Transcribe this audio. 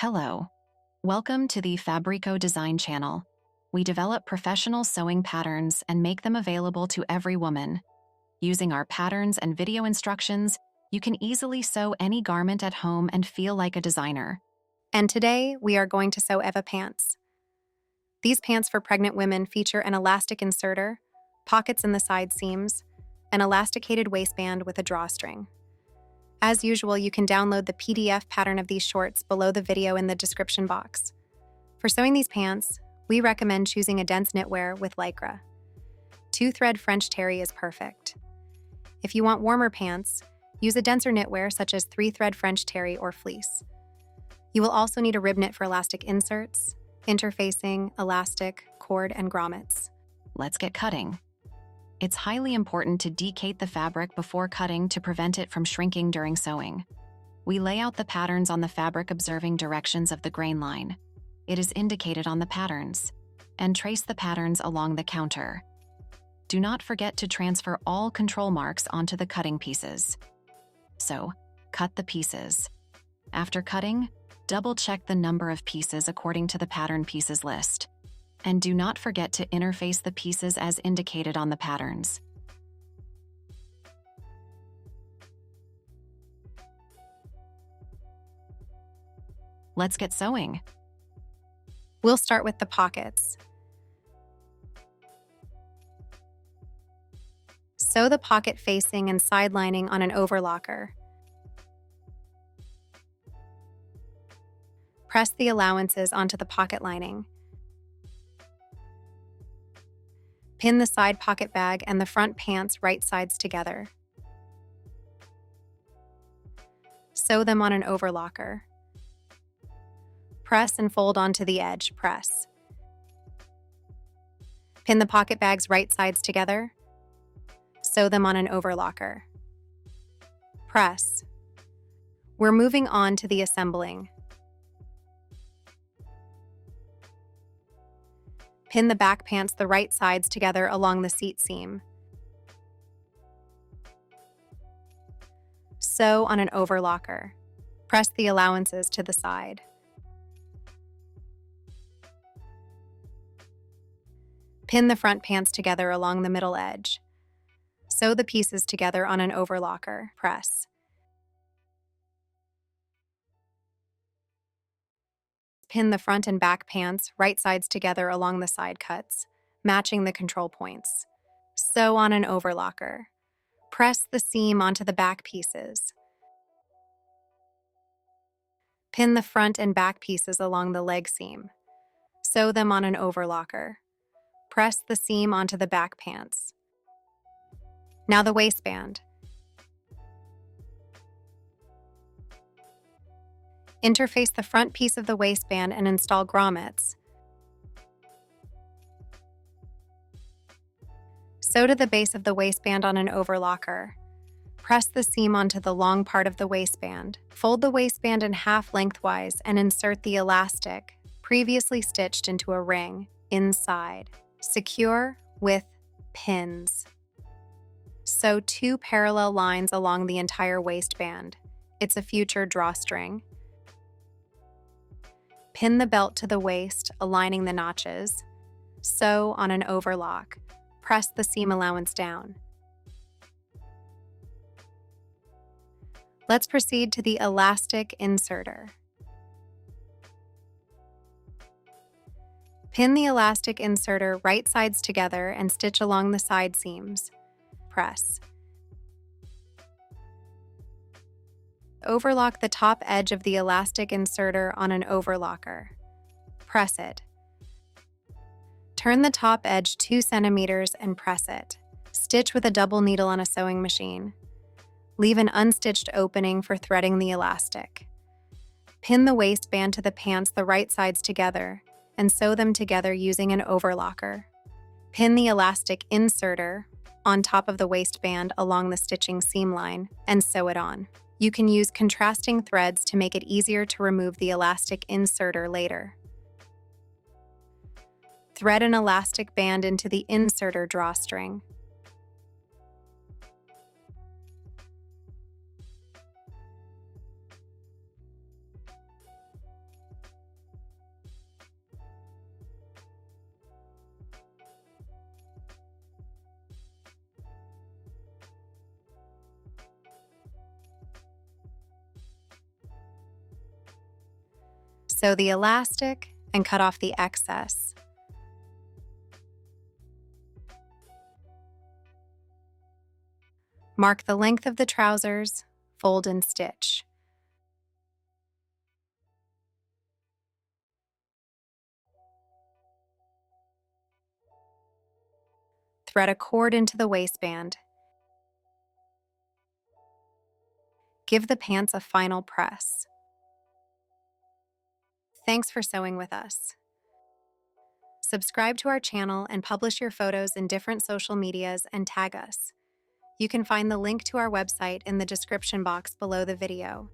Hello. Welcome to the Fabrico.Design channel. We develop professional sewing patterns and make them available to every woman. Using our patterns and video instructions, you can easily sew any garment at home and feel like a designer. And today, we are going to sew Eva pants. These pants for pregnant women feature an elastic inserter, pockets in the side seams, an elasticated waistband with a drawstring. As usual, you can download the PDF pattern of these shorts below the video in the description box. For sewing these pants, we recommend choosing a dense knitwear with lycra. 2-thread French terry is perfect. If you want warmer pants, use a denser knitwear such as 3-thread French terry or fleece. You will also need a rib knit for elastic inserts, interfacing, elastic, cord, and grommets. Let's get cutting. It's highly important to decate the fabric before cutting to prevent it from shrinking during sewing. We lay out the patterns on the fabric observing directions of the grain line. It is indicated on the patterns, and trace the patterns along the counter. Do not forget to transfer all control marks onto the cutting pieces. So, cut the pieces. After cutting, double-check the number of pieces according to the pattern pieces list. And do not forget to interface the pieces as indicated on the patterns. Let's get sewing. We'll start with the pockets. Sew the pocket facing and side lining on an overlocker. Press the allowances onto the pocket lining. Pin the side pocket bag and the front pants right sides together. Sew them on an overlocker. Press and fold onto the edge. Press. Pin the pocket bags right sides together. Sew them on an overlocker. Press. We're moving on to the assembling. Pin the back pants the right sides together along the seat seam. Sew on an overlocker. Press the allowances to the side. Pin the front pants together along the middle edge. Sew the pieces together on an overlocker. Press. Pin the front and back pants right sides together along the side cuts, matching the control points. Sew on an overlocker. Press the seam onto the back pieces. Pin the front and back pieces along the leg seam. Sew them on an overlocker. Press the seam onto the back pants. Now the waistband. Interface the front piece of the waistband and install grommets. Sew to the base of the waistband on an overlocker. Press the seam onto the long part of the waistband. Fold the waistband in half lengthwise and insert the elastic, previously stitched into a ring, inside. Secure with pins. Sew 2 parallel lines along the entire waistband. It's a future drawstring. Pin the belt to the waist, aligning the notches. Sew on an overlock. Press the seam allowance down. Let's proceed to the elastic inserter. Pin the elastic inserter right sides together and stitch along the side seams. Press. Overlock the top edge of the elastic inserter on an overlocker. Press it. Turn the top edge 2 centimeters and press it. Stitch with a double needle on a sewing machine. Leave an unstitched opening for threading the elastic. Pin the waistband to the pants the right sides together and sew them together using an overlocker. Pin the elastic inserter on top of the waistband along the stitching seam line and sew it on. You can use contrasting threads to make it easier to remove the elastic inserter later. Thread an elastic band into the inserter drawstring. Sew the elastic and cut off the excess. Mark the length of the trousers, fold and stitch. Thread a cord into the waistband. Give the pants a final press. Thanks for sewing with us. Subscribe to our channel and publish your photos in different social medias and tag us. You can find the link to our website in the description box below the video.